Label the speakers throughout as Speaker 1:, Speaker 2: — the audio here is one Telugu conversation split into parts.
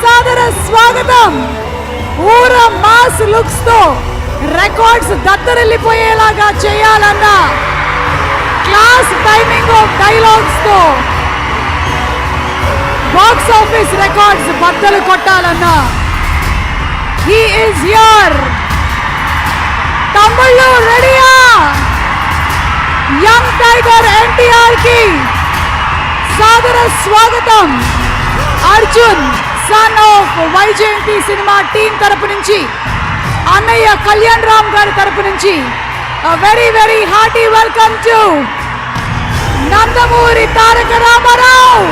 Speaker 1: సాదర స్వాగతం. ఊర మాస్ లుక్స్ తో రికార్డ్స్ దత్తరిల్లిపోయేలాగా చేయాలన్న క్లాస్ టైమింగ్ ఆఫ్ డైలాగ్స్ తో బాక్స్ ఆఫీస్ రికార్డ్స్ బద్దలు కొట్టాలన్న హీ ఈజ్ హియర్. తమ్ముళ్ళు రెడీయా? యంగ్ టైగర్ ఎన్టీఆర్ కి సాదర స్వాగతం. Arjun son of Vyjayanthi cinema team తరపు నుంచి, అన్నయ్య కళ్యాణ్ రామ్ గారి తరపు నుంచి very very hearty welcome to Nandamuri Taraka Rama Rao.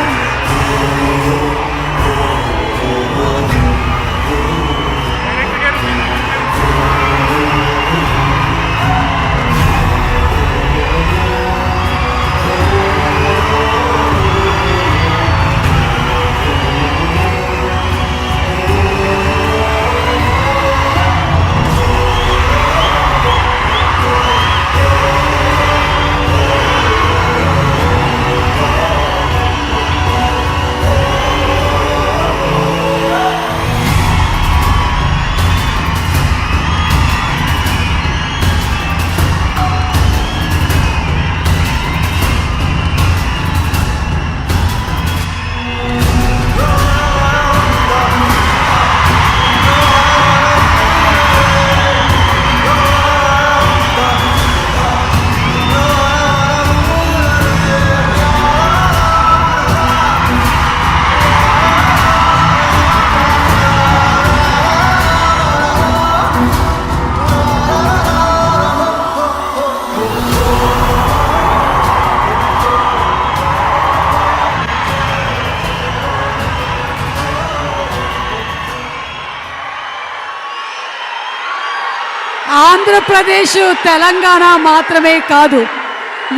Speaker 1: Andhra Pradesh Telangana మాత్రమే కాదు,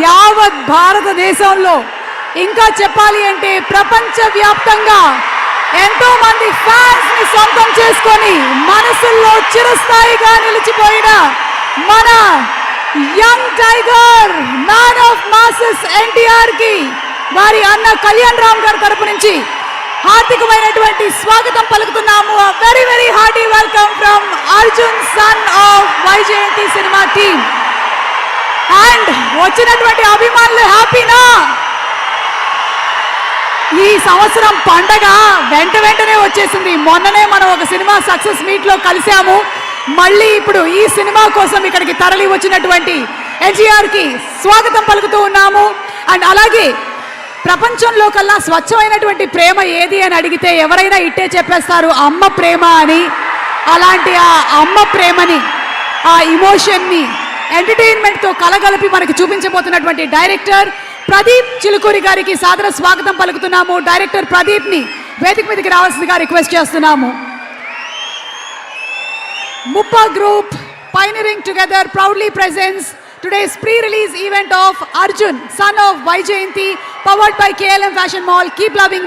Speaker 1: యావత్ భారతదేశంలో, ఇంకా చెప్పాలి అంటే ప్రపంచవ్యాప్తంగా ఎంతో మంది ఫ్యాన్స్ ని సొంతం చేసుకొని మనసుల్లో చిరస్థాయిగా నిలిచిపోయిన మన young tiger man of masses NTR కి వారి అన్న కళ్యాణ్ రామ్ గారి తరపు నుంచి హార్దికమైనటువంటి స్వాగతం పలుకుతున్నాము. Very very hearty welcome from Arjun son of Vyjayanthi cinema team. And వచ్చినటువంటి అభిమానులు హ్యాపీనా? ఈ సంవత్సరం పండగ వెంటనే వచ్చేసింది. మొన్ననే మనం ఒక సినిమా సక్సెస్ మీట్ లో కలిసాము. మళ్ళీ ఇప్పుడు ఈ సినిమా కోసం ఇక్కడికి తరలి వచ్చినటువంటి ఎన్టీఆర్ కి స్వాగతం పలుకుతూ ఉన్నాము. అండ్ అలాగే ప్రపంచంలో కల్లా స్వచ్ఛమైనటువంటి ప్రేమ ఏది అని అడిగితే ఎవరైనా ఇట్టే చెప్పేస్తారు, అమ్మ ప్రేమ అని. అలాంటి ఆ అమ్మ ప్రేమని, ఆ ఇమోషన్ని ఎంటర్టైన్మెంట్తో కలగలిపి మనకి చూపించబోతున్నటువంటి డైరెక్టర్ ప్రదీప్ చిలుకూరి గారికి సాదర స్వాగతం పలుకుతున్నాము. డైరెక్టర్ ప్రదీప్ని వేదిక మీదకి రావాల్సిందిగా రిక్వెస్ట్ చేస్తున్నాము. Muppa group pioneering together proudly presents today's pre-release event of Arjun, son of Vaijayanti, powered by KLM Fashion Mall. Keep loving